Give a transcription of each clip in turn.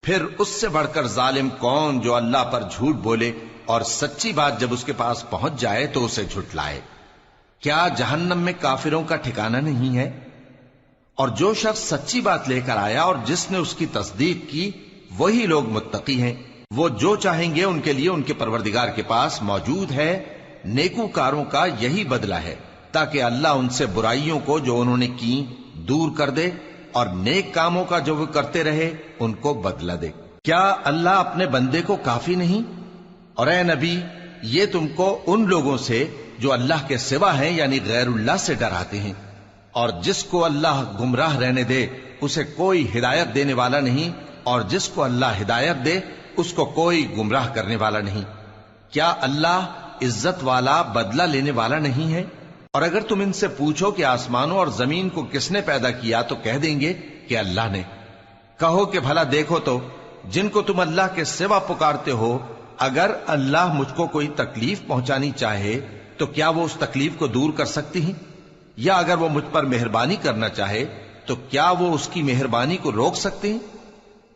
پھر اس سے بڑھ کر ظالم کون جو اللہ پر جھوٹ بولے اور سچی بات جب اس کے پاس پہنچ جائے تو اسے جھٹلائے۔ کیا جہنم میں کافروں کا ٹھکانہ نہیں ہے؟ اور جو شخص سچی بات لے کر آیا اور جس نے اس کی تصدیق کی وہی لوگ متقی ہیں۔ وہ جو چاہیں گے ان کے لیے ان کے پروردگار کے پاس موجود ہے۔ نیکوکاروں کا یہی بدلہ ہے تاکہ اللہ ان سے برائیوں کو جو انہوں نے کی دور کر دے اور نیک کاموں کا جو وہ کرتے رہے ان کو بدلہ دے۔ کیا اللہ اپنے بندے کو کافی نہیں؟ اور اے نبی یہ تم کو ان لوگوں سے جو اللہ کے سوا ہیں یعنی غیر اللہ سے ڈراتے ہیں، اور جس کو اللہ گمراہ رہنے دے اسے کوئی ہدایت دینے والا نہیں، اور جس کو اللہ ہدایت دے اس کو کوئی گمراہ کرنے والا نہیں۔ کیا اللہ عزت والا بدلہ لینے والا نہیں ہے؟ اور اگر تم ان سے پوچھو کہ آسمانوں اور زمین کو کس نے پیدا کیا تو کہہ دیں گے کہ اللہ نے۔ کہو کہ بھلا دیکھو تو جن کو تم اللہ کے سوا پکارتے ہو، اگر اللہ مجھ کو کوئی تکلیف پہنچانی چاہے تو کیا وہ اس تکلیف کو دور کر سکتی ہیں؟ یا اگر وہ مجھ پر مہربانی کرنا چاہے تو کیا وہ اس کی مہربانی کو روک سکتے ہیں؟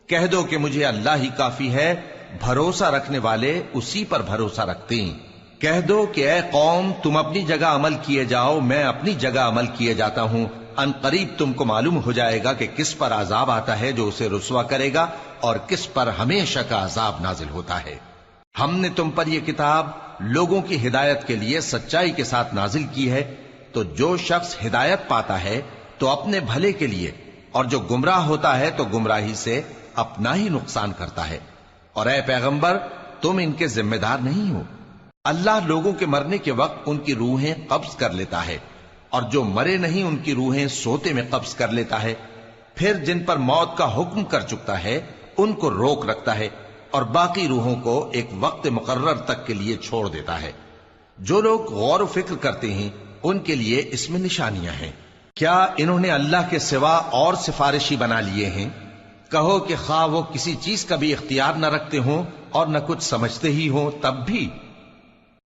کہہ دو کہ مجھے اللہ ہی کافی ہے، بھروسہ رکھنے والے اسی پر بھروسہ رکھتے ہیں۔ کہہ دو کہ اے قوم تم اپنی جگہ عمل کیے جاؤ، میں اپنی جگہ عمل کیے جاتا ہوں، ان قریب تم کو معلوم ہو جائے گا کہ کس پر عذاب آتا ہے جو اسے رسوا کرے گا اور کس پر ہمیشہ کا عذاب نازل ہوتا ہے۔ ہم نے تم پر یہ کتاب لوگوں کی ہدایت کے لیے سچائی کے ساتھ نازل کی ہے، تو جو شخص ہدایت پاتا ہے تو اپنے بھلے کے لیے، اور جو گمراہ ہوتا ہے تو گمراہی سے اپنا ہی نقصان کرتا ہے۔ اور اے پیغمبر تم ان کے ذمہ دار نہیں ہو۔ اللہ لوگوں کے مرنے کے وقت ان کی روحیں قبض کر لیتا ہے، اور جو مرے نہیں ان کی روحیں سوتے میں قبض کر لیتا ہے، پھر جن پر موت کا حکم کر چکتا ہے ان کو روک رکھتا ہے، اور باقی روحوں کو ایک وقت مقرر تک کے لیے چھوڑ دیتا ہے۔ جو لوگ غور و فکر کرتے ہیں ان کے لیے اس میں نشانیاں ہیں۔ کیا انہوں نے اللہ کے سوا اور سفارشی بنا لیے ہیں؟ کہو کہ خواہ وہ کسی چیز کا بھی اختیار نہ رکھتے ہوں اور نہ کچھ سمجھتے ہی ہوں تب بھی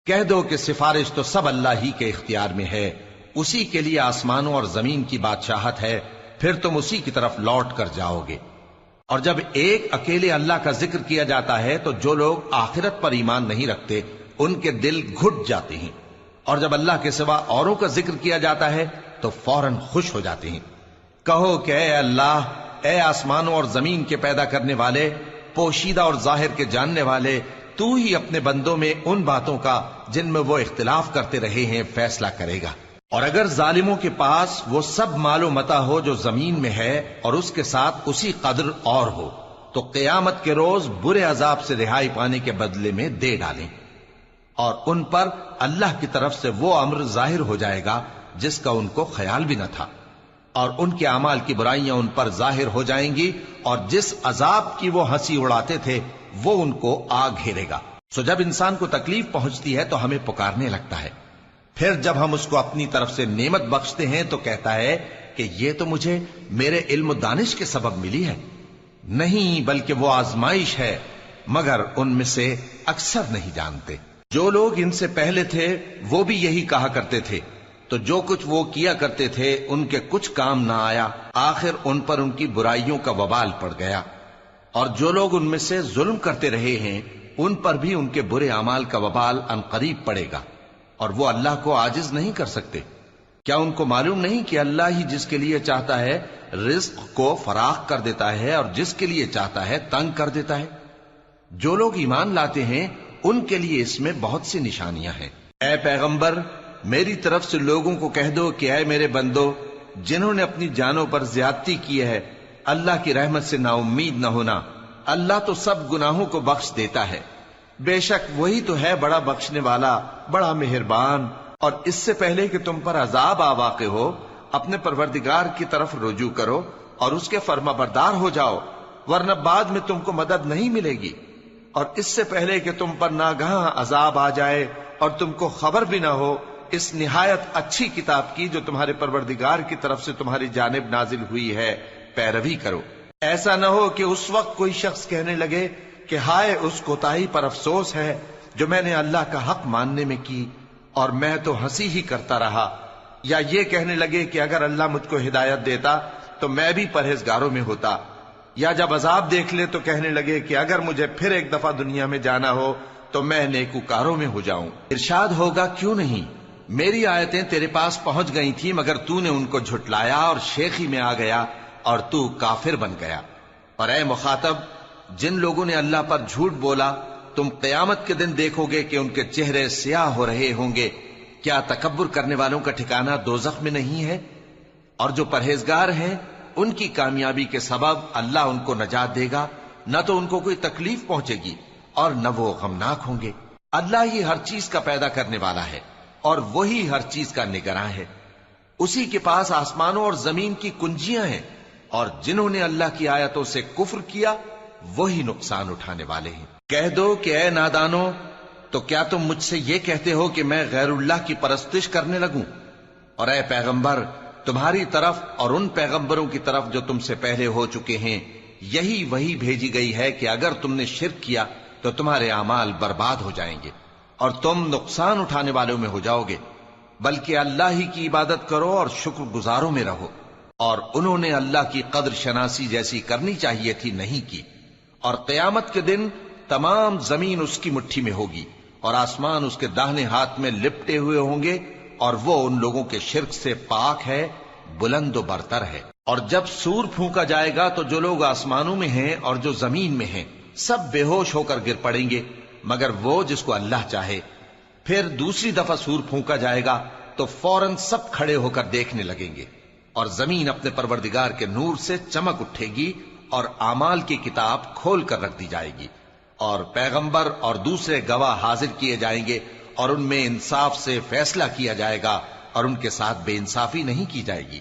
کہہ دو کہ سفارش تو سب اللہ ہی کے اختیار میں ہے، اسی کے لیے آسمانوں اور زمین کی بادشاہت ہے، پھر تم اسی کی طرف لوٹ کر جاؤ گے۔ اور جب ایک اکیلے اللہ کا ذکر کیا جاتا ہے تو جو لوگ آخرت پر ایمان نہیں رکھتے ان کے دل گھٹ جاتے ہیں، اور جب اللہ کے سوا اوروں کا ذکر کیا جاتا ہے تو فوراً خوش ہو جاتے ہیں۔ کہو کہ اے اللہ، اے آسمانوں اور زمین کے پیدا کرنے والے، پوشیدہ اور ظاہر کے جاننے والے، تو ہی اپنے بندوں میں ان باتوں کا جن میں وہ اختلاف کرتے رہے ہیں فیصلہ کرے گا۔ اور اگر ظالموں کے پاس وہ سب مال و متاع ہو جو زمین میں ہے اور اس کے ساتھ اسی قدر اور ہو تو قیامت کے روز برے عذاب سے رہائی پانے کے بدلے میں دے ڈالیں، اور ان پر اللہ کی طرف سے وہ امر ظاہر ہو جائے گا جس کا ان کو خیال بھی نہ تھا، اور ان کے اعمال کی برائیاں ان پر ظاہر ہو جائیں گی، اور جس عذاب کی وہ ہنسی اڑاتے تھے وہ ان کو آ گھیرے گا۔ سو جب انسان کو تکلیف پہنچتی ہے تو ہمیں پکارنے لگتا ہے، پھر جب ہم اس کو اپنی طرف سے نعمت بخشتے ہیں تو کہتا ہے کہ یہ تو مجھے میرے علم و دانش کے سبب ملی ہے۔ نہیں، بلکہ وہ آزمائش ہے، مگر ان میں سے اکثر نہیں جانتے۔ جو لوگ ان سے پہلے تھے وہ بھی یہی کہا کرتے تھے، تو جو کچھ وہ کیا کرتے تھے ان کے کچھ کام نہ آیا، آخر ان پر ان کی برائیوں کا وبال پڑ گیا۔ اور جو لوگ ان میں سے ظلم کرتے رہے ہیں ان پر بھی ان کے برے اعمال کا وبال عنقریب پڑے گا، اور وہ اللہ کو عاجز نہیں کر سکتے۔ کیا ان کو معلوم نہیں کہ اللہ ہی جس کے لیے چاہتا ہے رزق کو فراخ کر دیتا ہے اور جس کے لیے چاہتا ہے تنگ کر دیتا ہے؟ جو لوگ ایمان لاتے ہیں ان کے لیے اس میں بہت سی نشانیاں ہیں۔ اے پیغمبر میری طرف سے لوگوں کو کہہ دو کہ اے میرے بندو، جنہوں نے اپنی جانوں پر زیادتی کی ہے اللہ کی رحمت سے نا امید نہ ہونا۔ اللہ تو سب گناہوں کو بخش دیتا ہے، بے شک وہی تو ہے بڑا بخشنے والا، بڑا مہربان۔ اور اس سے پہلے کہ تم پر عذاب آ واقع ہو اپنے پروردگار کی طرف رجوع کرو اور اس کے فرما بردار ہو جاؤ، ورنہ بعد میں تم کو مدد نہیں ملے گی۔ اور اس سے پہلے کہ تم پر ناگہاں عذاب آ جائے اور تم کو خبر بھی نہ ہو اس نہایت اچھی کتاب کی جو تمہارے پروردگار کی طرف سے تمہاری جانب نازل ہوئی ہے پیروی کرو۔ ایسا نہ ہو کہ اس وقت کوئی شخص کہنے لگے کہ ہائے اس کوتاہی پر افسوس ہے جو میں نے اللہ کا حق ماننے میں کی اور میں تو ہنسی ہی کرتا رہا، یا یہ کہنے لگے کہ اگر اللہ مجھ کو ہدایت دیتا تو میں بھی پرہیزگاروں میں ہوتا۔ یا جب عذاب دیکھ لے تو کہنے لگے کہ اگر مجھے پھر ایک دفعہ دنیا میں جانا ہو تو میں نیکوکاروں میں ہو جاؤں۔ ارشاد ہوگا کیوں نہیں، میری آیتیں تیرے پاس پہنچ گئی تھی مگر تو نے ان کو جھٹلایا اور شیخی میں آ گیا اور تو کافر بن گیا۔ اور اے مخاطب، جن لوگوں نے اللہ پر جھوٹ بولا تم قیامت کے دن دیکھو گے کہ ان کے چہرے سیاہ ہو رہے ہوں گے۔ کیا تکبر کرنے والوں کا ٹھکانہ دوزخ میں نہیں ہے؟ اور جو پرہیزگار ہیں ان کی کامیابی کے سبب اللہ ان کو نجات دے گا، نہ تو ان کو کوئی تکلیف پہنچے گی اور نہ وہ غمناک ہوں گے۔ اللہ ہی ہر چیز کا پیدا کرنے والا ہے اور وہی ہر چیز کا نگراں ہے۔ اسی کے پاس آسمانوں اور زمین کی کنجیاں ہیں، اور جنہوں نے اللہ کی آیتوں سے کفر کیا وہی نقصان اٹھانے والے ہیں۔ کہہ دو کہ اے نادانو، تو کیا تم مجھ سے یہ کہتے ہو کہ میں غیر اللہ کی پرستش کرنے لگوں؟ اور اے پیغمبر، تمہاری طرف اور ان پیغمبروں کی طرف جو تم سے پہلے ہو چکے ہیں یہی وہی بھیجی گئی ہے کہ اگر تم نے شرک کیا تو تمہارے اعمال برباد ہو جائیں گے اور تم نقصان اٹھانے والوں میں ہو جاؤ گے، بلکہ اللہ ہی کی عبادت کرو اور شکر گزاروں میں رہو۔ اور انہوں نے اللہ کی قدر شناسی جیسی کرنی چاہیے تھی نہیں کی۔ اور قیامت کے دن تمام زمین اس کی مٹھی میں ہوگی اور آسمان اس کے داہنے ہاتھ میں لپٹے ہوئے ہوں گے، اور وہ ان لوگوں کے شرک سے پاک ہے، بلند و برتر ہے۔ اور جب سور پھونکا جائے گا تو جو لوگ آسمانوں میں ہیں اور جو زمین میں ہیں سب بے ہوش ہو کر گر پڑیں گے مگر وہ جس کو اللہ چاہے۔ پھر دوسری دفعہ سور پھونکا جائے گا تو فوراً سب کھڑے ہو کر دیکھنے لگیں گے، اور زمین اپنے پروردگار کے نور سے چمک اٹھے گی اور اعمال کی کتاب کھول کر رکھ دی جائے گی، اور پیغمبر اور دوسرے گواہ حاضر کیے جائیں گے، اور ان میں انصاف سے فیصلہ کیا جائے گا اور ان کے ساتھ بے انصافی نہیں کی جائے گی۔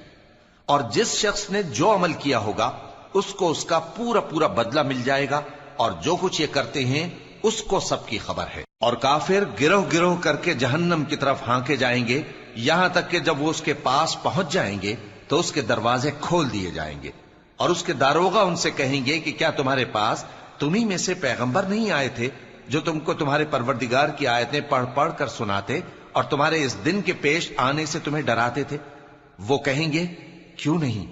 اور جس شخص نے جو عمل کیا ہوگا اس کو اس کا پورا پورا بدلہ مل جائے گا، اور جو کچھ یہ کرتے ہیں اس کو سب کی خبر ہے۔ اور کافر گروہ گروہ کر کے جہنم کی طرف ہانکے جائیں گے، یہاں تک کہ جب وہ اس کے پاس پہنچ جائیں گے تو اس کے دروازے کھول دیے جائیں گے، اور اس کے داروغہ ان سے کہیں گے کہ کیا تمہارے پاس تمہیں میں سے پیغمبر نہیں آئے تھے جو تم کو تمہارے پروردگار کی آیتیں پڑھ پڑھ کر سناتے اور تمہارے اس دن کے پیش آنے سے تمہیں ڈراتے تھے؟ وہ کہیں گے کیوں نہیں،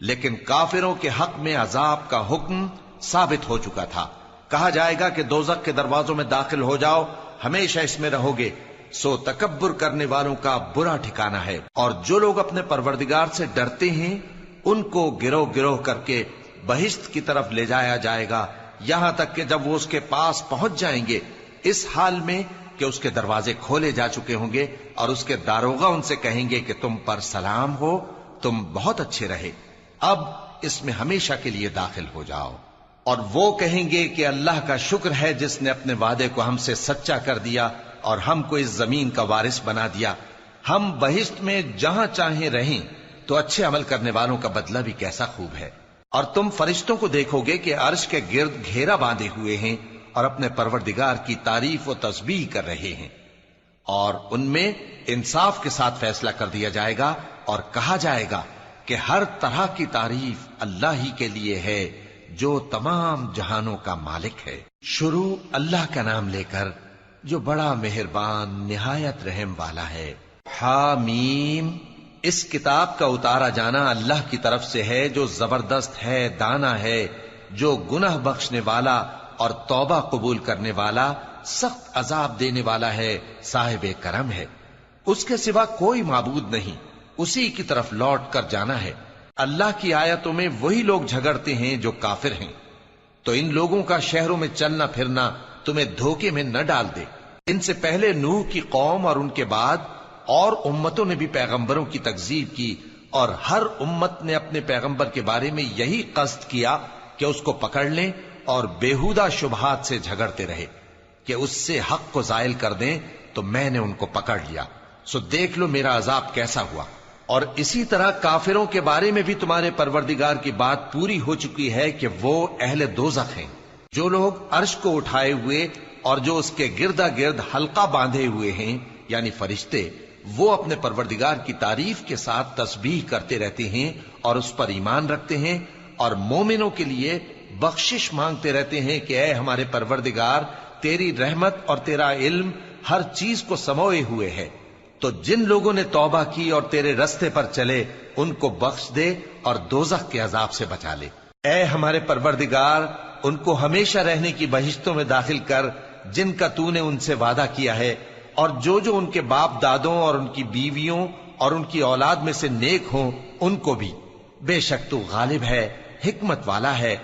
لیکن کافروں کے حق میں عذاب کا حکم ثابت ہو چکا تھا۔ کہا جائے گا کہ دوزخ کے دروازوں میں داخل ہو جاؤ، ہمیشہ اس میں رہو گے، سو تکبر کرنے والوں کا برا ٹھکانہ ہے۔ اور جو لوگ اپنے پروردگار سے ڈرتے ہیں ان کو گروہ گروہ کر کے بہشت کی طرف لے جایا جائے گا، یہاں تک کہ جب وہ اس کے پاس پہنچ جائیں گے اس حال میں کہ اس کے دروازے کھولے جا چکے ہوں گے، اور اس کے داروغہ ان سے کہیں گے کہ تم پر سلام ہو، تم بہت اچھے رہے، اب اس میں ہمیشہ کے لیے داخل ہو جاؤ۔ اور وہ کہیں گے کہ اللہ کا شکر ہے جس نے اپنے وعدے کو ہم سے سچا کر دیا اور ہم کو اس زمین کا وارث بنا دیا، ہم بہشت میں جہاں چاہیں رہیں، تو اچھے عمل کرنے والوں کا بدلہ بھی کیسا خوب ہے۔ اور تم فرشتوں کو دیکھو گے کہ عرش کے گرد گھیرا باندھے ہوئے ہیں اور اپنے پروردگار کی تعریف و تسبیح کر رہے ہیں، اور ان میں انصاف کے ساتھ فیصلہ کر دیا جائے گا، اور کہا جائے گا کہ ہر طرح کی تعریف اللہ ہی کے لیے ہے جو تمام جہانوں کا مالک ہے۔ شروع اللہ کا نام لے کر جو بڑا مہربان نہایت رحم والا ہے۔ حامیم، اس کتاب کا اتارا جانا اللہ کی طرف سے ہے جو زبردست ہے، دانا ہے، جو گناہ بخشنے والا اور توبہ قبول کرنے والا، سخت عذاب دینے والا ہے، صاحب کرم ہے۔ اس کے سوا کوئی معبود نہیں، اسی کی طرف لوٹ کر جانا ہے۔ اللہ کی آیتوں میں وہی لوگ جھگڑتے ہیں جو کافر ہیں، تو ان لوگوں کا شہروں میں چلنا پھرنا تمہیں دھوکے میں نہ ڈال دے۔ ان سے پہلے نوح کی قوم اور ان کے بعد اور امتوں نے بھی پیغمبروں کی تکذیب کی، اور ہر امت نے اپنے پیغمبر کے بارے میں یہی قصد کیا کہ اس کو پکڑ لیں اور بیہودہ شبہات سے جھگڑتے رہے کہ اس سے حق کو زائل کر دیں، تو میں نے ان کو پکڑ لیا، سو دیکھ لو میرا عذاب کیسا ہوا۔ اور اسی طرح کافروں کے بارے میں بھی تمہارے پروردگار کی بات پوری ہو چکی ہے کہ وہ اہل دوزخ ہیں۔ جو لوگ عرش کو اٹھائے ہوئے اور جو اس کے گردا گرد حلقہ باندھے ہوئے ہیں یعنی فرشتے، وہ اپنے پروردگار کی تعریف کے ساتھ تسبیح کرتے رہتے ہیں اور اس پر ایمان رکھتے ہیں، اور مومنوں کے لیے بخشش مانگتے رہتے ہیں کہ اے ہمارے پروردگار، تیری رحمت اور تیرا علم ہر چیز کو سموئے ہوئے ہے، تو جن لوگوں نے توبہ کی اور تیرے رستے پر چلے ان کو بخش دے اور دوزخ کے عذاب سے بچا لے۔ اے ہمارے پروردگار، ان کو ہمیشہ رہنے کی بہشتوں میں داخل کر جن کا تو نے ان سے وعدہ کیا ہے، اور جو جو ان کے باپ دادوں اور ان کی بیویوں اور ان کی اولاد میں سے نیک ہوں ان کو بھی۔ بے شک تو غالب ہے، حکمت والا ہے۔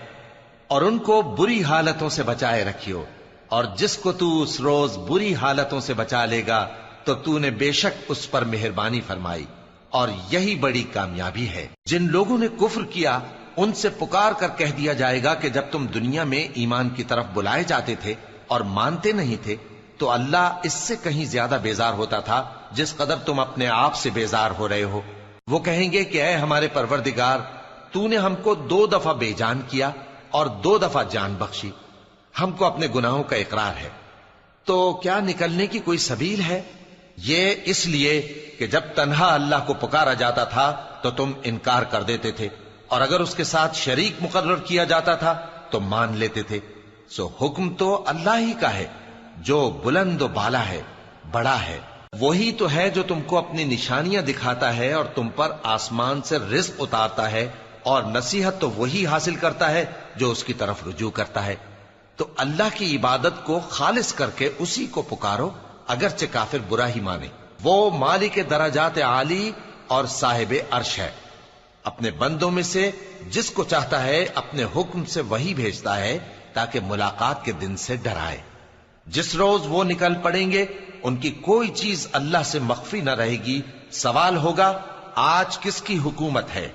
اور ان کو بری حالتوں سے بچائے رکھیو، اور جس کو تو اس روز بری حالتوں سے بچا لے گا تو نے بے شک اس پر مہربانی فرمائی، اور یہی بڑی کامیابی ہے۔ جن لوگوں نے کفر کیا ان سے پکار کر کہہ دیا جائے گا کہ جب تم دنیا میں ایمان کی طرف بلائے جاتے تھے اور مانتے نہیں تھے تو اللہ اس سے کہیں زیادہ بیزار ہوتا تھا جس قدر تم اپنے آپ سے بیزار ہو رہے ہو۔ وہ کہیں گے کہ اے ہمارے پروردگار، تو نے ہم کو 2 دفعہ بے جان کیا اور 2 دفعہ جان بخشی، ہم کو اپنے گناہوں کا اقرار ہے، تو کیا نکلنے کی کوئی سبیل ہے؟ یہ اس لیے کہ جب تنہا اللہ کو پکارا جاتا تھا تو تم انکار کر دیتے تھے، اور اگر اس کے ساتھ شریک مقرر کیا جاتا تھا تو مان لیتے تھے۔ سو حکم تو اللہ ہی کا ہے جو بلند و بالا ہے، بڑا ہے۔ وہی تو ہے جو تم کو اپنی نشانیاں دکھاتا ہے اور تم پر آسمان سے رزق اتارتا ہے، اور نصیحت تو وہی حاصل کرتا ہے جو اس کی طرف رجوع کرتا ہے۔ تو اللہ کی عبادت کو خالص کر کے اسی کو پکارو، اگرچہ کافر برا ہی مانے۔ وہ مالک درجات عالی اور صاحب عرش ہے، اپنے بندوں میں سے جس کو چاہتا ہے اپنے حکم سے وہی بھیجتا ہے تاکہ ملاقات کے دن سے ڈرائے۔ جس روز وہ نکل پڑیں گے ان کی کوئی چیز اللہ سے مخفی نہ رہے گی۔ سوال ہوگا آج کس کی حکومت ہے؟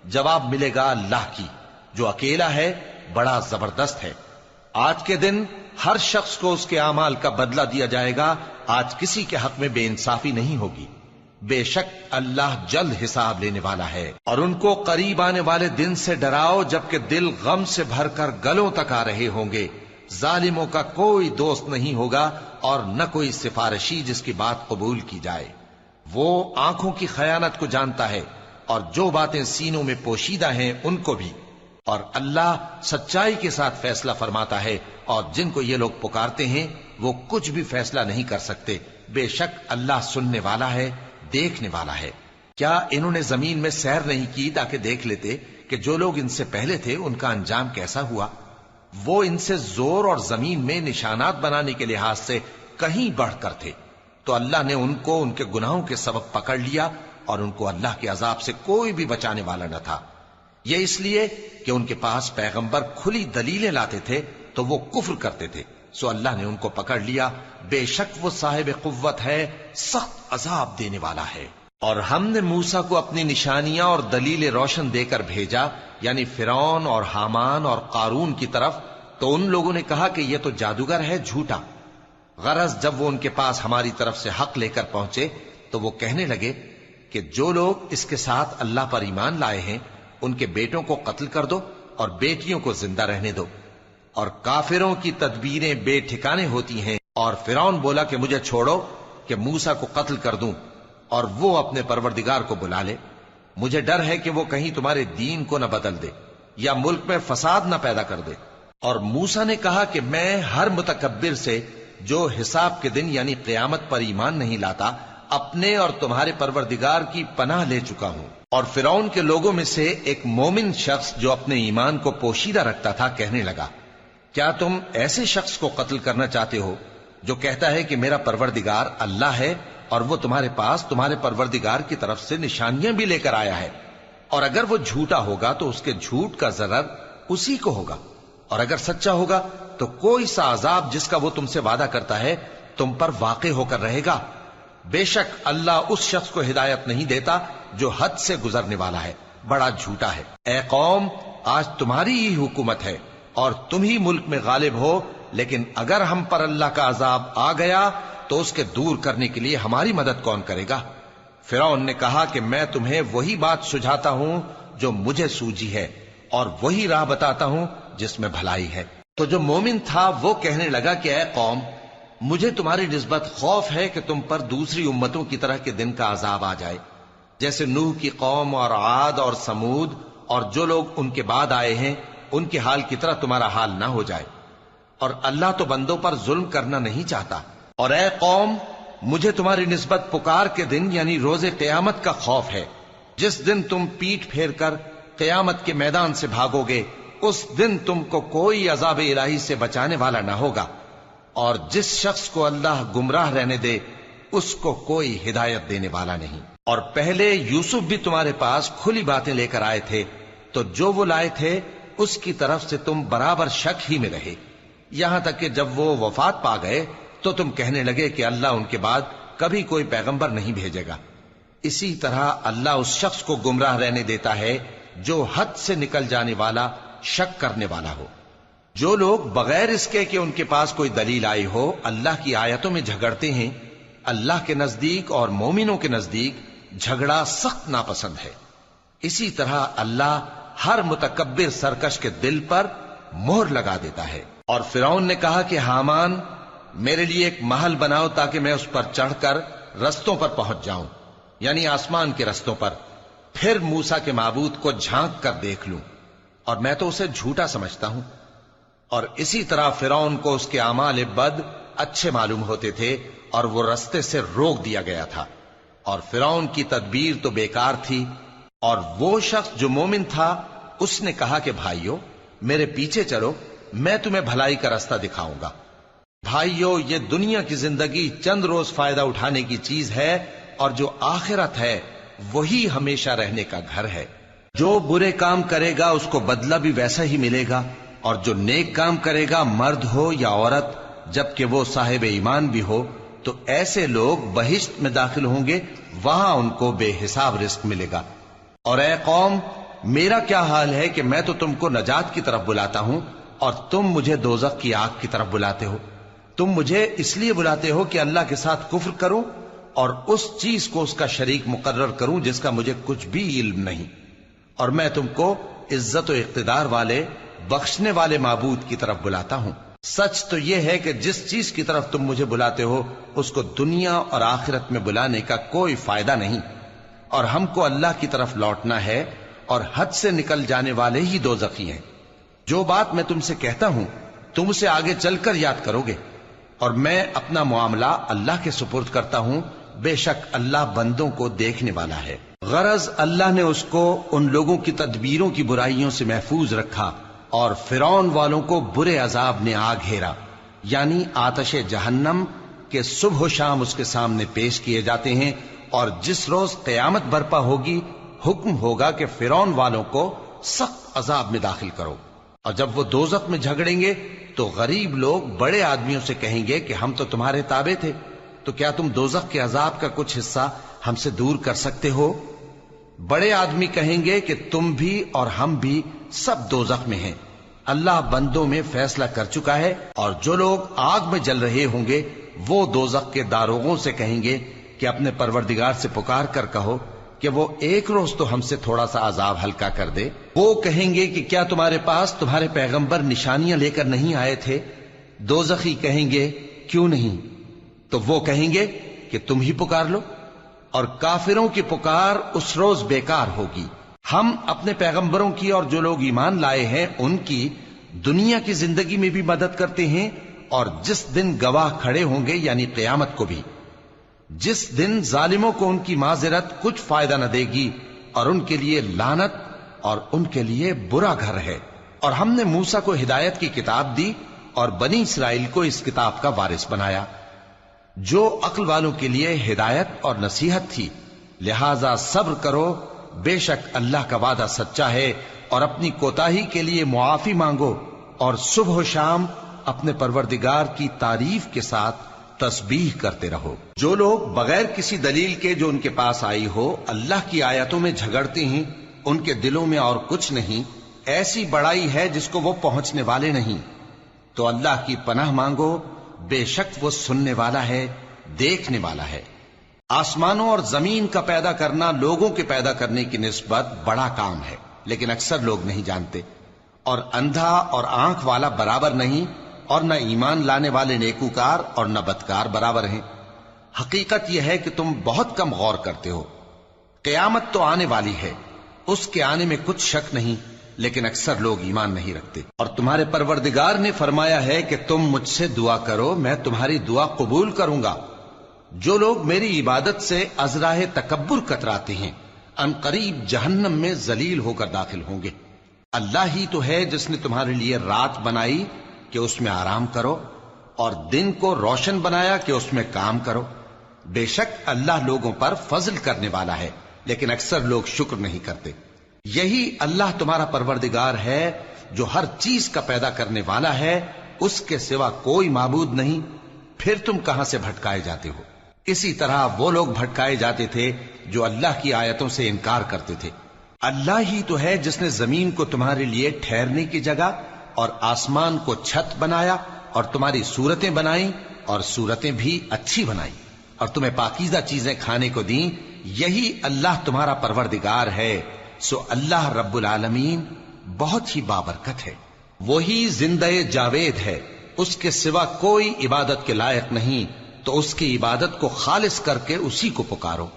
جواب ملے گا اللہ کی، جو اکیلا ہے، بڑا زبردست ہے۔ آج کے دن ہر شخص کو اس کے اعمال کا بدلہ دیا جائے گا۔ آج کسی کے حق میں بے انصافی نہیں ہوگی۔ بے شک اللہ جلد حساب لینے والا ہے۔ اور ان کو قریب آنے والے دن سے ڈراؤ جبکہ دل غم سے بھر کر گلوں تک آ رہے ہوں گے۔ ظالموں کا کوئی دوست نہیں ہوگا اور نہ کوئی سفارشی جس کی بات قبول کی جائے۔ وہ آنکھوں کی خیانت کو جانتا ہے اور جو باتیں سینوں میں پوشیدہ ہیں ان کو بھی۔ اور اللہ سچائی کے ساتھ فیصلہ فرماتا ہے، اور جن کو یہ لوگ پکارتے ہیں وہ کچھ بھی فیصلہ نہیں کر سکتے۔ بے شک اللہ سننے والا ہے، دیکھنے والا ہے۔ کیا انہوں نے زمین میں سیر نہیں کی تاکہ دیکھ لیتے کہ جو لوگ ان سے پہلے تھے ان کا انجام کیسا ہوا؟ وہ ان سے زور اور زمین میں نشانات بنانے کے لحاظ سے کہیں بڑھ کر تھے، تو اللہ نے ان کو ان کے گناہوں کے سبب پکڑ لیا، اور ان کو اللہ کے عذاب سے کوئی بھی بچانے والا نہ تھا۔ یہ اس لیے کہ ان کے پاس پیغمبر کھلی دلیلیں لاتے تھے تو وہ کفر کرتے تھے، سو اللہ نے ان کو پکڑ لیا۔ بے شک وہ صاحب قوت ہے، سخت عذاب دینے والا ہے۔ اور ہم نے موسیٰ کو اپنی نشانیاں اور دلیل روشن دے کر بھیجا، یعنی فرعون اور حامان اور قارون کی طرف، تو ان لوگوں نے کہا کہ یہ تو جادوگر ہے، جھوٹا۔ غرض جب وہ ان کے پاس ہماری طرف سے حق لے کر پہنچے تو وہ کہنے لگے کہ جو لوگ اس کے ساتھ اللہ پر ایمان لائے ہیں ان کے بیٹوں کو قتل کر دو اور بیٹیوں کو زندہ رہنے دو۔ اور کافروں کی تدبیریں بے ٹھکانے ہوتی ہیں۔ اور فرعون بولا کہ مجھے چھوڑو کہ موسیٰ کو قتل کر دوں اور وہ اپنے پروردگار کو بلا لے۔ مجھے ڈر ہے کہ وہ کہیں تمہارے دین کو نہ بدل دے یا ملک میں فساد نہ پیدا کر دے۔ اور موسیٰ نے کہا کہ میں ہر متکبر سے جو حساب کے دن یعنی قیامت پر ایمان نہیں لاتا اپنے اور تمہارے پروردگار کی پناہ لے چکا ہوں۔ اور فرعون کے لوگوں میں سے ایک مومن شخص جو اپنے ایمان کو پوشیدہ رکھتا تھا کہنے لگا، کیا تم ایسے شخص کو قتل کرنا چاہتے ہو جو کہتا ہے کہ میرا پروردگار اللہ ہے اور وہ تمہارے پاس تمہارے پروردگار کی طرف سے نشانیاں بھی لے کر آیا ہے؟ اور اگر وہ جھوٹا ہوگا تو اس کے جھوٹ کا ضرر اسی کو ہوگا، اور اگر سچا ہوگا تو کوئی سا عذاب جس کا وہ تم سے وعدہ کرتا ہے تم پر واقع ہو کر رہے گا۔ بے شک اللہ اس شخص کو ہدایت نہیں دیتا جو حد سے گزرنے والا ہے، بڑا جھوٹا ہے۔ اے قوم، آج تمہاری ہی حکومت ہے اور تم ہی ملک میں غالب ہو، لیکن اگر ہم پر اللہ کا عذاب آ گیا تو اس کے دور کرنے کے لیے ہماری مدد کون کرے گا؟ فرعون نے کہا کہ میں تمہیں وہی بات سجھاتا ہوں جو مجھے سوجی ہے، اور وہی راہ بتاتا ہوں جس میں بھلائی ہے۔ تو جو مومن تھا وہ کہنے لگا کہ اے قوم، مجھے تمہاری نسبت خوف ہے کہ تم پر دوسری امتوں کی طرح کے دن کا عذاب آ جائے، جیسے نوح کی قوم اور عاد اور سمود اور جو لوگ ان کے بعد آئے ہیں ان کے حال کی طرح تمہارا حال نہ ہو جائے۔ اور اللہ تو بندوں پر ظلم کرنا نہیں چاہتا۔ اور اے قوم، مجھے تمہاری نسبت پکار کے دن یعنی روز قیامت کا خوف ہے، جس دن تم پیٹھ پھیر کر قیامت کے میدان سے بھاگو گے اس دن تم کو کوئی عذاب الہی سے بچانے والا نہ ہوگا، اور جس شخص کو اللہ گمراہ رہنے دے اس کو کوئی ہدایت دینے والا نہیں۔ اور پہلے یوسف بھی تمہارے پاس کھلی باتیں لے کر آئے تھے، تو جو وہ لائے تھے اس کی طرف سے تم برابر شک ہی میں رہے، یہاں تک کہ جب وہ وفات پا گئے تو تم کہنے لگے کہ اللہ ان کے بعد کبھی کوئی پیغمبر نہیں بھیجے گا۔ اسی طرح اللہ اس شخص کو گمراہ رہنے دیتا ہے جو حد سے نکل جانے والا، شک کرنے والا ہو۔ جو لوگ بغیر اس کے کہ ان کے پاس کوئی دلیل آئی ہو اللہ کی آیتوں میں جھگڑتے ہیں، اللہ کے نزدیک اور مومنوں کے نزدیک جھگڑا سخت ناپسند ہے۔ اسی طرح اللہ ہر متکبر سرکش کے دل پر مہر لگا دیتا ہے۔ اور فرعون نے کہا کہ حامان میرے لیے ایک محل بناؤ تاکہ میں اس پر چڑھ کر رستوں پر پہنچ جاؤں، یعنی آسمان کے رستوں پر، پھر موسیٰ کے معبود کو جھانک کر دیکھ لوں، اور میں تو اسے جھوٹا سمجھتا ہوں۔ اور اسی طرح فرعون کو اس کے اعمال بد اچھے معلوم ہوتے تھے اور وہ رستے سے روک دیا گیا تھا، اور فرعون کی تدبیر تو بیکار تھی۔ اور وہ شخص جو مومن تھا اس نے کہا کہ بھائیو میرے پیچھے چلو، میں تمہیں بھلائی کا راستہ دکھاؤں گا۔ بھائیو یہ دنیا کی زندگی چند روز فائدہ اٹھانے کی چیز ہے، اور جو آخرت ہے وہی ہمیشہ رہنے کا گھر ہے۔ جو برے کام کرے گا اس کو بدلہ بھی ویسا ہی ملے گا، اور جو نیک کام کرے گا مرد ہو یا عورت جبکہ وہ صاحب ایمان بھی ہو تو ایسے لوگ بہشت میں داخل ہوں گے، وہاں ان کو بے حساب رزق ملے گا۔ اور اے قوم میرا کیا حال ہے کہ میں تو تم کو نجات کی طرف بلاتا ہوں اور تم مجھے دوزخ کی آگ کی طرف بلاتے ہو۔ تم مجھے اس لیے بلاتے ہو کہ اللہ کے ساتھ کفر کروں اور اس چیز کو اس کا شریک مقرر کروں جس کا مجھے کچھ بھی علم نہیں، اور میں تم کو عزت و اقتدار والے بخشنے والے معبود کی طرف بلاتا ہوں۔ سچ تو یہ ہے کہ جس چیز کی طرف تم مجھے بلاتے ہو اس کو دنیا اور آخرت میں بلانے کا کوئی فائدہ نہیں، اور ہم کو اللہ کی طرف لوٹنا ہے، اور حد سے نکل جانے والے ہی دوزخی ہیں۔ جو بات میں تم سے کہتا ہوں تم اسے آگے چل کر یاد کرو گے، اور میں اپنا معاملہ اللہ کے سپرد کرتا ہوں، بے شک اللہ بندوں کو دیکھنے والا ہے۔ غرض اللہ نے اس کو ان لوگوں کی تدبیروں کی برائیوں سے محفوظ رکھا، اور فرعون والوں کو برے عذاب نے آ گھیرا، یعنی آتش جہنم کے صبح و شام اس کے سامنے پیش کیے جاتے ہیں، اور جس روز قیامت برپا ہوگی حکم ہوگا کہ فرعون والوں کو سخت عذاب میں داخل کرو۔ اور جب وہ دوزخ میں جھگڑیں گے تو غریب لوگ بڑے آدمیوں سے کہیں گے کہ ہم تو تمہارے تابع تھے، تو کیا تم دوزخ کے عذاب کا کچھ حصہ ہم سے دور کر سکتے ہو؟ بڑے آدمی کہیں گے کہ تم بھی اور ہم بھی سب دوزخ میں ہیں، اللہ بندوں میں فیصلہ کر چکا ہے۔ اور جو لوگ آگ میں جل رہے ہوں گے وہ دوزخ کے داروغوں سے کہیں گے کہ اپنے پروردگار سے پکار کر کہو کہ وہ ایک روز تو ہم سے تھوڑا سا عذاب ہلکا کر دے۔ وہ کہیں گے کہ کیا تمہارے پاس تمہارے پیغمبر نشانیاں لے کر نہیں آئے تھے؟ دوزخی کہیں گے کیوں نہیں؟ تو وہ کہیں گے کہ تم ہی پکار لو، اور کافروں کی پکار اس روز بیکار ہوگی۔ ہم اپنے پیغمبروں کی اور جو لوگ ایمان لائے ہیں ان کی دنیا کی زندگی میں بھی مدد کرتے ہیں، اور جس دن گواہ کھڑے ہوں گے یعنی قیامت کو بھی، جس دن ظالموں کو ان کی معذرت کچھ فائدہ نہ دے گی، اور ان کے لیے لعنت اور ان کے لیے برا گھر ہے۔ اور ہم نے موسیٰ کو ہدایت کی کتاب دی اور بنی اسرائیل کو اس کتاب کا وارث بنایا، جو عقل والوں کے لیے ہدایت اور نصیحت تھی۔ لہذا صبر کرو، بے شک اللہ کا وعدہ سچا ہے، اور اپنی کوتاہی کے لیے معافی مانگو، اور صبح و شام اپنے پروردگار کی تعریف کے ساتھ تسبیح کرتے رہو۔ جو لوگ بغیر کسی دلیل کے جو ان کے پاس آئی ہو اللہ کی آیتوں میں جھگڑتے ہیں، ان کے دلوں میں اور کچھ نہیں، ایسی بڑائی ہے جس کو وہ پہنچنے والے نہیں۔ تو اللہ کی پناہ مانگو، بے شک وہ سننے والا ہے، دیکھنے والا ہے۔ آسمانوں اور زمین کا پیدا کرنا لوگوں کے پیدا کرنے کی نسبت بڑا کام ہے، لیکن اکثر لوگ نہیں جانتے۔ اور اندھا اور آنکھ والا برابر نہیں، اور نہ ایمان لانے والے نیکوکار اور نہ بدکار برابر ہیں۔ حقیقت یہ ہے کہ تم بہت کم غور کرتے ہو۔ قیامت تو آنے والی ہے، اس کے آنے میں کچھ شک نہیں، لیکن اکثر لوگ ایمان نہیں رکھتے۔ اور تمہارے پروردگار نے فرمایا ہے کہ تم مجھ سے دعا کرو، میں تمہاری دعا قبول کروں گا۔ جو لوگ میری عبادت سے ازراہ تکبر کتراتے ہیں ان قریب جہنم میں ذلیل ہو کر داخل ہوں گے۔ اللہ ہی تو ہے جس نے تمہارے لیے رات بنائی کہ اس میں آرام کرو اور دن کو روشن بنایا کہ اس میں کام کرو. بے شک اللہ لوگوں پر فضل کرنے والا ہے لیکن اکثر لوگ شکر نہیں کرتے. یہی اللہ تمہارا پروردگار ہے جو ہر چیز کا پیدا کرنے والا ہے، اس کے سوا کوئی معبود نہیں. پھر تم کہاں سے بھٹکائے جاتے ہو؟ اسی طرح وہ لوگ بھٹکائے جاتے تھے جو اللہ کی آیتوں سے انکار کرتے تھے. اللہ ہی تو ہے جس نے زمین کو تمہارے لیے ٹھہرنے کی جگہ اور آسمان کو چھت بنایا اور تمہاری صورتیں بنائیں اور صورتیں بھی اچھی بنائیں اور تمہیں پاکیزہ چیزیں کھانے کو دیں. یہی اللہ تمہارا پروردگار ہے. سو اللہ رب العالمین بہت ہی بابرکت ہے. وہی زندہ جاوید ہے، اس کے سوا کوئی عبادت کے لائق نہیں، تو اس کی عبادت کو خالص کر کے اسی کو پکارو.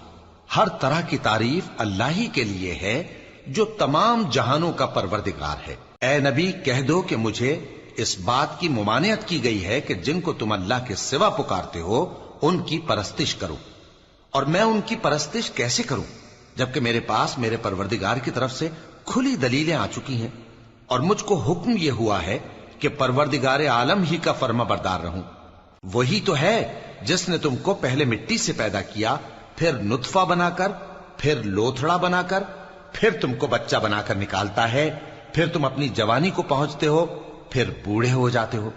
ہر طرح کی تعریف اللہ ہی کے لیے ہے جو تمام جہانوں کا پروردگار ہے. اے نبی کہہ دو کہ مجھے اس بات کی ممانعت کی گئی ہے کہ جن کو تم اللہ کے سوا پکارتے ہو ان کی پرستش کرو، اور میں ان کی پرستش کیسے کروں جبکہ میرے پاس میرے پروردگار کی طرف سے کھلی دلیلیں آ چکی ہیں اور مجھ کو حکم یہ ہوا ہے کہ پروردگار عالم ہی کا فرما بردار رہوں. وہی تو ہے جس نے تم کو پہلے مٹی سے پیدا کیا، پھر نطفہ بنا کر، پھر لوتھڑا بنا کر، پھر تم کو بچہ بنا کر نکالتا ہے، پھر تم اپنی جوانی کو پہنچتے ہو، پھر بوڑھے ہو جاتے ہو،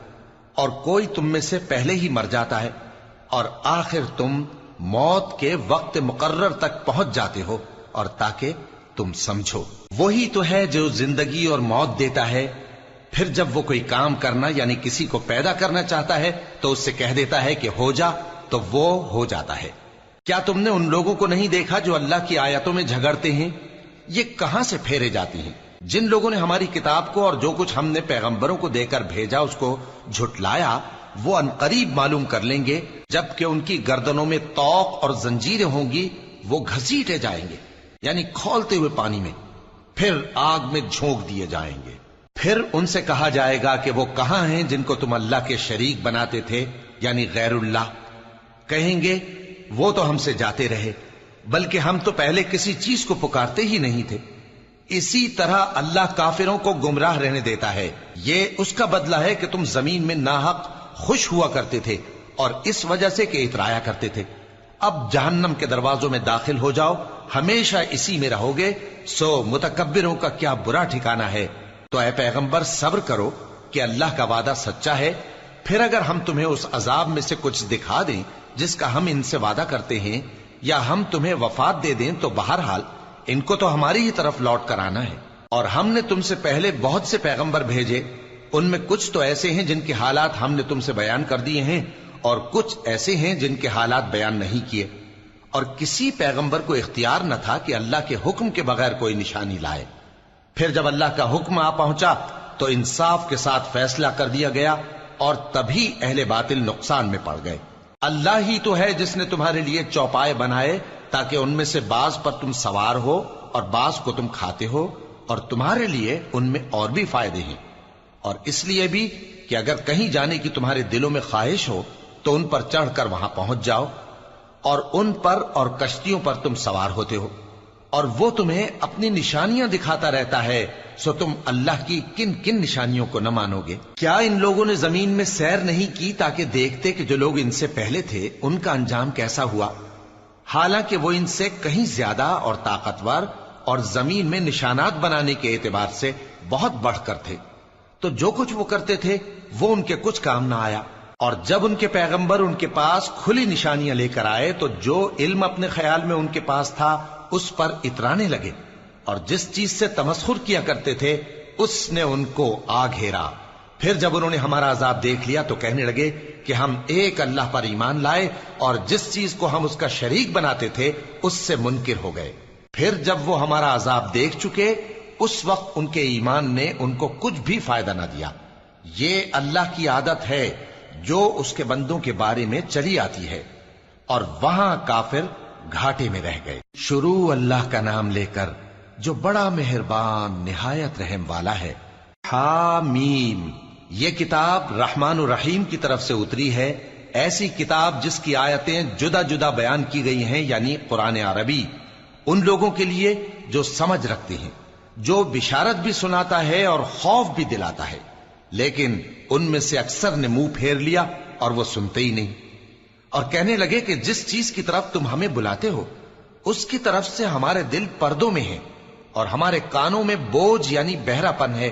اور کوئی تم میں سے پہلے ہی مر جاتا ہے اور آخر تم موت کے وقت مقرر تک پہنچ جاتے ہو. اور تاکہ تم سمجھو وہی تو ہے جو زندگی اور موت دیتا ہے، پھر جب وہ کوئی کام کرنا یعنی کسی کو پیدا کرنا چاہتا ہے تو اس سے کہہ دیتا ہے کہ ہو جا، تو وہ ہو جاتا ہے. کیا تم نے ان لوگوں کو نہیں دیکھا جو اللہ کی آیتوں میں جھگڑتے ہیں؟ یہ کہاں سے پھیرے جاتی ہیں؟ جن لوگوں نے ہماری کتاب کو اور جو کچھ ہم نے پیغمبروں کو دے کر بھیجا اس کو جھٹلایا، وہ عنقریب معلوم کر لیں گے جبکہ ان کی گردنوں میں طوق اور زنجیریں ہوں گی، وہ گھسیٹے جائیں گے یعنی کھولتے ہوئے پانی میں، پھر آگ میں جھونک دیے جائیں گے. پھر ان سے کہا جائے گا کہ وہ کہاں ہیں جن کو تم اللہ کے شریک بناتے تھے یعنی غیر اللہ؟ کہیں گے وہ تو ہم سے جاتے رہے، بلکہ ہم تو پہلے کسی چیز کو پکارتے ہی نہیں تھے. اسی طرح اللہ کافروں کو گمراہ رہنے دیتا ہے. یہ اس کا بدلہ ہے کہ تم زمین میں ناحق خوش ہوا کرتے تھے اور اس وجہ سے کہ اترایا کرتے تھے. اب جہنم کے دروازوں میں داخل ہو جاؤ، ہمیشہ اسی میں رہو گے. سو متکبروں کا کیا برا ٹھکانہ ہے. تو اے پیغمبر صبر کرو کہ اللہ کا وعدہ سچا ہے. پھر اگر ہم تمہیں اس عذاب میں سے کچھ دکھا دیں جس کا ہم ان سے وعدہ کرتے ہیں، یا ہم تمہیں وفات دے دیں، تو بہرحال ان کو تو ہماری ہی طرف لوٹ کر آنا ہے. اور ہم نے تم سے پہلے بہت سے پیغمبر بھیجے، ان میں کچھ تو ایسے ہیں جن کے حالات ہم نے تم سے بیان کر دیے ہیں اور کچھ ایسے ہیں جن کے حالات بیان نہیں کیے. اور کسی پیغمبر کو اختیار نہ تھا کہ اللہ کے حکم کے بغیر کوئی نشانی لائے. پھر جب اللہ کا حکم آ پہنچا تو انصاف کے ساتھ فیصلہ کر دیا گیا اور تبھی اہل باطل نقصان میں پڑ گئے. اللہ ہی تو ہے جس نے تمہارے لیے چوپائے بنائے تاکہ ان میں سے بعض پر تم سوار ہو اور بعض کو تم کھاتے ہو، اور تمہارے لیے ان میں اور بھی فائدے ہیں. اور اس لیے بھی کہ اگر کہیں جانے کی تمہارے دلوں میں خواہش ہو تو ان پر چڑھ کر وہاں پہنچ جاؤ، اور ان پر اور کشتیوں پر تم سوار ہوتے ہو، اور وہ تمہیں اپنی نشانیاں دکھاتا رہتا ہے. سو تم اللہ کی کن کن نشانیوں کو نہ مانو گے؟ کیا ان لوگوں نے زمین میں سیر نہیں کی تاکہ دیکھتے کہ جو لوگ ان سے پہلے تھے ان کا انجام کیسا ہوا؟ حالانکہ وہ ان سے کہیں زیادہ اور طاقتور اور زمین میں نشانات بنانے کے اعتبار سے بہت بڑھ کر تھے. تو جو کچھ وہ کرتے تھے وہ ان کے کچھ کام نہ آیا. اور جب ان کے پیغمبر ان کے پاس کھلی نشانیاں لے کر آئے تو جو علم اپنے خیال میں ان کے پاس تھا اس پر اترانے لگے، اور جس چیز سے تمسخر کیا کرتے تھے اس نے ان کو آ گھیرا. پھر جب انہوں نے ہمارا عذاب دیکھ لیا تو کہنے لگے کہ ہم ایک اللہ پر ایمان لائے اور جس چیز کو ہم اس کا شریک بناتے تھے اس سے منکر ہو گئے. پھر جب وہ ہمارا عذاب دیکھ چکے اس وقت ان کے ایمان نے ان کو کچھ بھی فائدہ نہ دیا. یہ اللہ کی عادت ہے جو اس کے بندوں کے بارے میں چلی آتی ہے، اور وہاں کافر گھاٹے میں رہ گئے. شروع اللہ کا نام لے کر جو بڑا مہربان نہایت رحم والا ہے. حامیم، یہ کتاب رحمان الرحیم کی طرف سے اتری ہے، ایسی کتاب جس کی آیتیں جدا جدا بیان کی گئی ہیں، یعنی قرآن عربی، ان لوگوں کے لیے جو سمجھ رکھتے ہیں. جو بشارت بھی سناتا ہے اور خوف بھی دلاتا ہے، لیکن ان میں سے اکثر نے منہ پھیر لیا اور وہ سنتے ہی نہیں، اور کہنے لگے کہ جس چیز کی طرف تم ہمیں بلاتے ہو اس کی طرف سے ہمارے دل پردوں میں ہیں، اور ہمارے کانوں میں بوجھ یعنی بہرا پن ہے،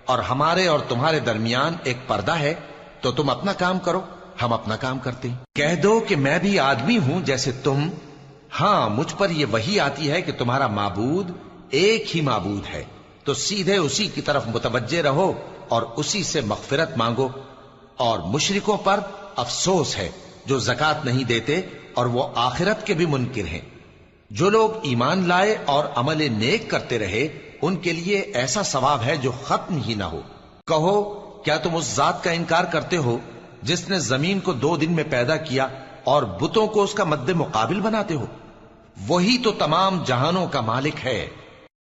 اور ہمارے اور تمہارے درمیان ایک پردہ ہے، تو تم اپنا کام کرو، ہم اپنا کام کرتے ہیں۔ کہہ دو کہ میں بھی آدمی ہوں جیسے تم، ہاں مجھ پر یہ وحی آتی ہے کہ تمہارا معبود ایک ہی معبود ہے، تو سیدھے اسی کی طرف متوجہ رہو اور اسی سے مغفرت مانگو۔ اور مشرکوں پر افسوس ہے جو زکوٰۃ نہیں دیتے اور وہ آخرت کے بھی منکر ہیں۔ جو لوگ ایمان لائے اور عمل نیک کرتے رہے ان کے لیے ایسا ثواب ہے جو ختم ہی نہ ہو۔ کہو کیا تم اس ذات کا انکار کرتے ہو جس نے زمین کو 2 دن میں پیدا کیا اور بتوں کو اس کا مد مقابل بناتے ہو؟ وہی تو تمام جہانوں کا مالک ہے،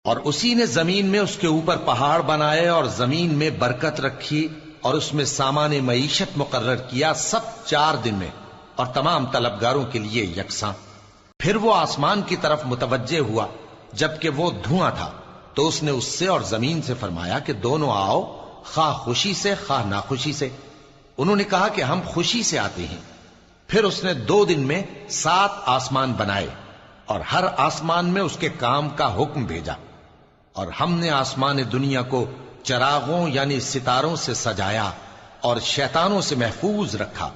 اور اسی نے زمین میں اس کے اوپر پہاڑ بنائے اور زمین میں برکت رکھی اور اس میں سامان معیشت مقرر کیا، سب 4 دن میں، اور تمام طلبگاروں کے لیے یکساں۔ پھر وہ آسمان کی طرف متوجہ ہوا جبکہ وہ دھواں تھا، تو اس نے اس سے اور زمین سے فرمایا کہ دونوں آؤ، خواہ خوشی سے خواہ ناخوشی سے۔ انہوں نے کہا کہ ہم خوشی سے آتے ہیں۔ پھر اس نے 2 دن میں 7 آسمان بنائے اور ہر آسمان میں اس کے کام کا حکم بھیجا، اور ہم نے آسمان دنیا کو چراغوں یعنی ستاروں سے سجایا اور شیطانوں سے محفوظ رکھا۔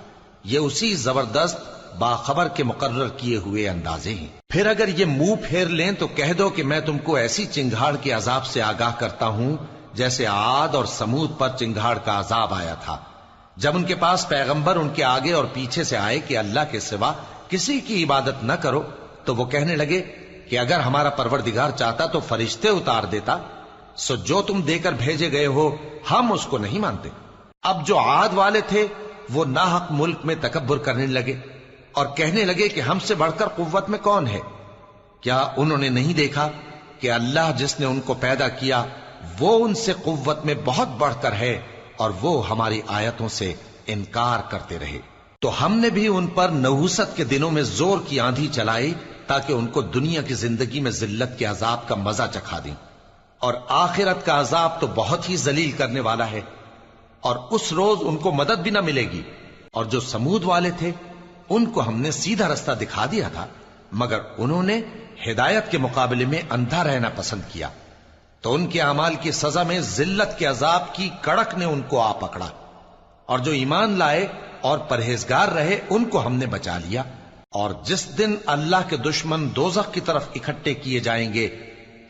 یہ اسی زبردست باخبر کے مقرر کیے ہوئے اندازے ہیں۔ پھر اگر یہ منہ پھیر لیں تو کہہ دو کہ میں تم کو ایسی چنگھاڑ کے عذاب سے آگاہ کرتا ہوں جیسے عاد اور سمود پر چنگھاڑ کا عذاب آیا تھا، جب ان کے پاس پیغمبر ان کے آگے اور پیچھے سے آئے کہ اللہ کے سوا کسی کی عبادت نہ کرو، تو وہ کہنے لگے کہ اگر ہمارا پروردگار چاہتا تو فرشتے اتار دیتا، سو جو تم دے کر بھیجے گئے ہو ہم اس کو نہیں مانتے۔ اب جو عاد والے تھے وہ ناحق ملک میں تکبر کرنے لگے اور کہنے لگے کہ ہم سے بڑھ کر قوت میں کون ہے؟ کیا انہوں نے نہیں دیکھا کہ اللہ جس نے ان کو پیدا کیا وہ ان سے قوت میں بہت بڑھ کر ہے، اور وہ ہماری آیتوں سے انکار کرتے رہے۔ تو ہم نے بھی ان پر نحوست کے دنوں میں زور کی آندھی چلائی تاکہ ان کو دنیا کی زندگی میں ذلت کے عذاب کا مزہ چکھا دیں، اور آخرت کا عذاب تو بہت ہی ذلیل کرنے والا ہے، اور اس روز ان کو مدد بھی نہ ملے گی۔ اور جو سمود والے تھے ان کو ہم نے سیدھا رستہ دکھا دیا تھا، مگر انہوں نے ہدایت کے مقابلے میں اندھا رہنا پسند کیا، تو ان کے اعمال کی سزا میں ذلت کے عذاب کی کڑک نے ان کو آ پکڑا۔ اور جو ایمان لائے اور پرہیزگار رہے ان کو ہم نے بچا لیا۔ اور جس دن اللہ کے دشمن دوزخ کی طرف اکٹھے کیے جائیں گے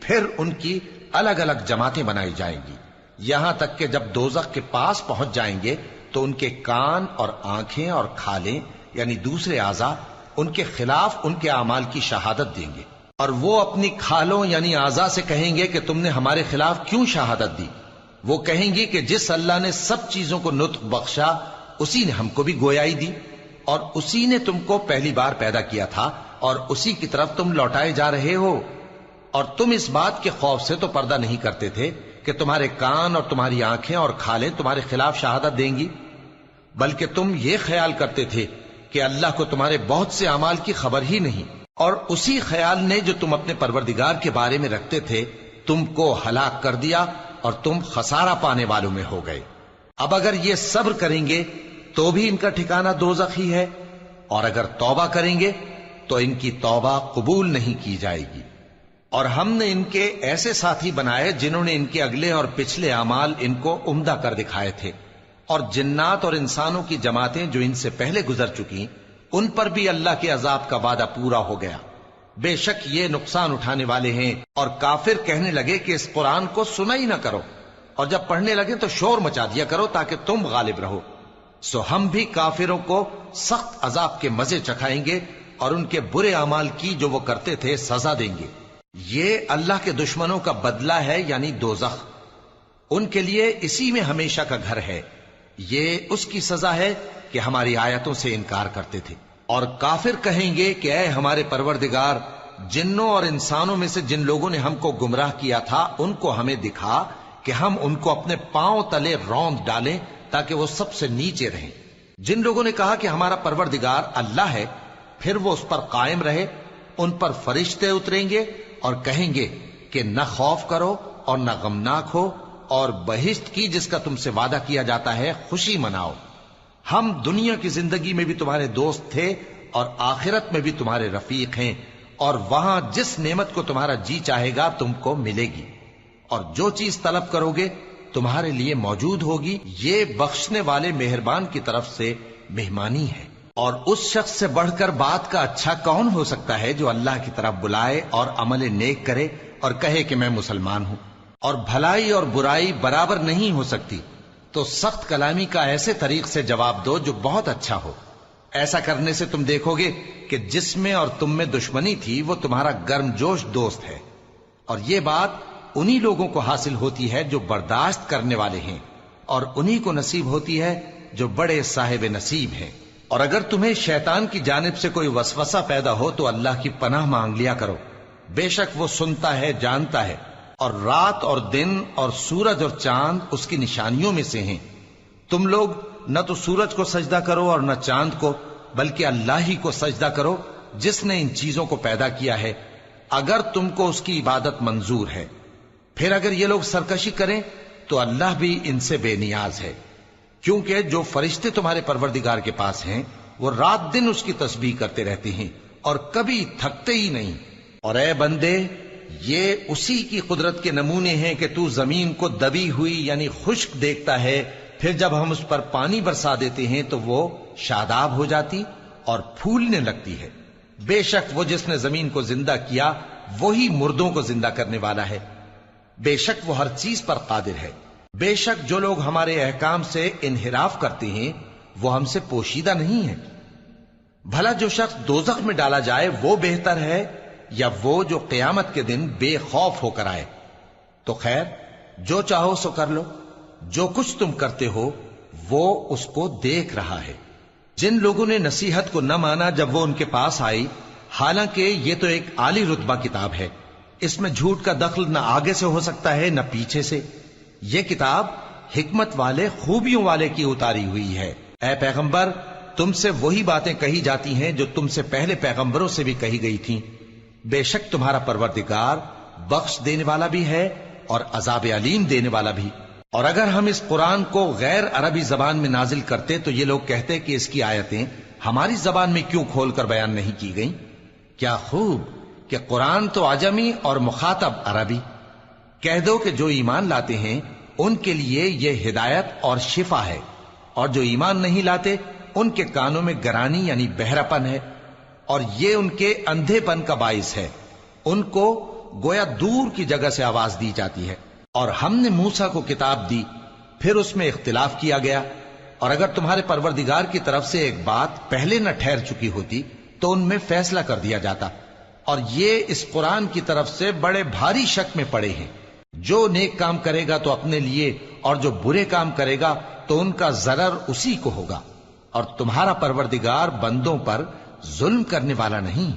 پھر ان کی الگ الگ جماعتیں بنائی جائیں گی، یہاں تک کہ جب دوزخ کے پاس پہنچ جائیں گے تو ان کے کان اور آنکھیں اور کھالیں یعنی دوسرے اعضاء ان کے خلاف ان کے اعمال کی شہادت دیں گے، اور وہ اپنی کھالوں یعنی اعضاء سے کہیں گے کہ تم نے ہمارے خلاف کیوں شہادت دی؟ وہ کہیں گی کہ جس اللہ نے سب چیزوں کو نطق بخشا اسی نے ہم کو بھی گویائی دی، اور اسی نے تم کو پہلی بار پیدا کیا تھا اور اسی کی طرف تم لوٹائے جا رہے ہو۔ اور تم اس بات کے خوف سے تو پردہ نہیں کرتے تھے کہ تمہارے کان اور تمہاری آنکھیں اور کھالیں تمہارے خلاف شہادت دیں گی، بلکہ تم یہ خیال کرتے تھے کہ اللہ کو تمہارے بہت سے اعمال کی خبر ہی نہیں، اور اسی خیال نے جو تم اپنے پروردگار کے بارے میں رکھتے تھے تم کو ہلاک کر دیا اور تم خسارہ پانے والوں میں ہو گئے۔ اب اگر یہ صبر کریں گے تو بھی ان کا ٹھکانہ دوزخ ہی ہے، اور اگر توبہ کریں گے تو ان کی توبہ قبول نہیں کی جائے گی۔ اور ہم نے ان کے ایسے ساتھی بنائے جنہوں نے ان کے اگلے اور پچھلے اعمال ان کو عمدہ کر دکھائے تھے، اور جنات اور انسانوں کی جماعتیں جو ان سے پہلے گزر چکی ان پر بھی اللہ کے عذاب کا وعدہ پورا ہو گیا۔ بے شک یہ نقصان اٹھانے والے ہیں۔ اور کافر کہنے لگے کہ اس قرآن کو سنا ہی نہ کرو، اور جب پڑھنے لگے تو شور مچا دیا کرو تاکہ تم غالب رہو۔ سو ہم بھی کافروں کو سخت عذاب کے مزے چکھائیں گے اور ان کے برے اعمال کی جو وہ کرتے تھے سزا دیں گے۔ یہ اللہ کے دشمنوں کا بدلہ ہے یعنی دوزخ، ان کے لیے اسی میں ہمیشہ کا گھر ہے۔ یہ اس کی سزا ہے کہ ہماری آیتوں سے انکار کرتے تھے۔ اور کافر کہیں گے کہ اے ہمارے پروردگار، جنوں اور انسانوں میں سے جن لوگوں نے ہم کو گمراہ کیا تھا ان کو ہمیں دکھا کہ ہم ان کو اپنے پاؤں تلے روند ڈالیں تاکہ وہ سب سے نیچے رہیں۔ جن لوگوں نے کہا کہ ہمارا پروردگار اللہ ہے پھر وہ اس پر قائم رہے، ان پر فرشتے اتریں گے اور کہیں گے کہ نہ خوف کرو اور نہ غمناک ہو، اور بہشت کی جس کا تم سے وعدہ کیا جاتا ہے خوشی مناؤ۔ ہم دنیا کی زندگی میں بھی تمہارے دوست تھے اور آخرت میں بھی تمہارے رفیق ہیں، اور وہاں جس نعمت کو تمہارا جی چاہے گا تم کو ملے گی، اور جو چیز طلب کرو گے تمہارے لیے موجود ہوگی۔ یہ بخشنے والے مہربان کی طرف سے مہمانی ہے۔ اور اس شخص سے بڑھ کر بات کا اچھا کون ہو سکتا ہے جو اللہ کی طرف بلائے اور عمل نیک کرے اور کہے کہ میں مسلمان ہوں۔ اور بھلائی اور برائی برابر نہیں ہو سکتی، تو سخت کلامی کا ایسے طریق سے جواب دو جو بہت اچھا ہو۔ ایسا کرنے سے تم دیکھو گے کہ جس میں اور تم میں دشمنی تھی وہ تمہارا گرم جوش دوست ہے، اور یہ بات انہی لوگوں کو حاصل ہوتی ہے جو برداشت کرنے والے ہیں، اور انہی کو نصیب ہوتی ہے جو بڑے صاحب نصیب ہیں۔ اور اگر تمہیں شیطان کی جانب سے کوئی وسوسہ پیدا ہو تو اللہ کی پناہ مانگ لیا کرو، بے شک وہ سنتا ہے، جانتا ہے۔ اور رات اور دن اور سورج اور چاند اس کی نشانیوں میں سے ہیں۔ تم لوگ نہ تو سورج کو سجدہ کرو اور نہ چاند کو، بلکہ اللہ ہی کو سجدہ کرو جس نے ان چیزوں کو پیدا کیا ہے، اگر تم کو اس کی عبادت منظور ہے۔ پھر اگر یہ لوگ سرکشی کریں تو اللہ بھی ان سے بے نیاز ہے، کیونکہ جو فرشتے تمہارے پروردگار کے پاس ہیں وہ رات دن اس کی تسبیح کرتے رہتے ہیں اور کبھی تھکتے ہی نہیں۔ اور اے بندے، یہ اسی کی قدرت کے نمونے ہیں کہ تو زمین کو دبی ہوئی یعنی خشک دیکھتا ہے، پھر جب ہم اس پر پانی برسا دیتے ہیں تو وہ شاداب ہو جاتی اور پھولنے لگتی ہے۔ بے شک وہ جس نے زمین کو زندہ کیا وہی مردوں کو زندہ کرنے والا ہے، بے شک وہ ہر چیز پر قادر ہے۔ بے شک جو لوگ ہمارے احکام سے انحراف کرتے ہیں وہ ہم سے پوشیدہ نہیں ہیں۔ بھلا جو شخص دوزخ میں ڈالا جائے وہ بہتر ہے یا وہ جو قیامت کے دن بے خوف ہو کر آئے؟ تو خیر، جو چاہو سو کر لو، جو کچھ تم کرتے ہو وہ اس کو دیکھ رہا ہے۔ جن لوگوں نے نصیحت کو نہ مانا جب وہ ان کے پاس آئی، حالانکہ یہ تو ایک عالی رتبہ کتاب ہے، اس میں جھوٹ کا دخل نہ آگے سے ہو سکتا ہے نہ پیچھے سے۔ یہ کتاب حکمت والے، خوبیوں والے کی اتاری ہوئی ہے۔ اے پیغمبر، تم سے وہی باتیں کہی جاتی ہیں جو تم سے پہلے پیغمبروں سے بھی کہی گئی تھیں۔ بے شک تمہارا پروردگار بخش دینے والا بھی ہے اور عذاب علیم دینے والا بھی۔ اور اگر ہم اس قرآن کو غیر عربی زبان میں نازل کرتے تو یہ لوگ کہتے کہ اس کی آیتیں ہماری زبان میں کیوں کھول کر بیان نہیں کی گئیں؟ کیا خوب کہ قرآن تو عجمی اور مخاطب عربی۔ کہہ دو کہ جو ایمان لاتے ہیں ان کے لیے یہ ہدایت اور شفا ہے، اور جو ایمان نہیں لاتے ان کے کانوں میں گرانی یعنی بہراپن ہے، اور یہ ان کے اندھے پن کا باعث ہے۔ ان کو گویا دور کی جگہ سے آواز دی جاتی ہے۔ اور ہم نے موسیٰ کو کتاب دی، پھر اس میں اختلاف کیا گیا، اور اگر تمہارے پروردگار کی طرف سے ایک بات پہلے نہ ٹھہر چکی ہوتی تو ان میں فیصلہ کر دیا جاتا۔ اور یہ اس قرآن کی طرف سے بڑے بھاری شک میں پڑے ہیں۔ جو نیک کام کرے گا تو اپنے لیے، اور جو برے کام کرے گا تو ان کا ضرر اسی کو ہوگا، اور تمہارا پروردگار بندوں پر ظلم کرنے والا نہیں۔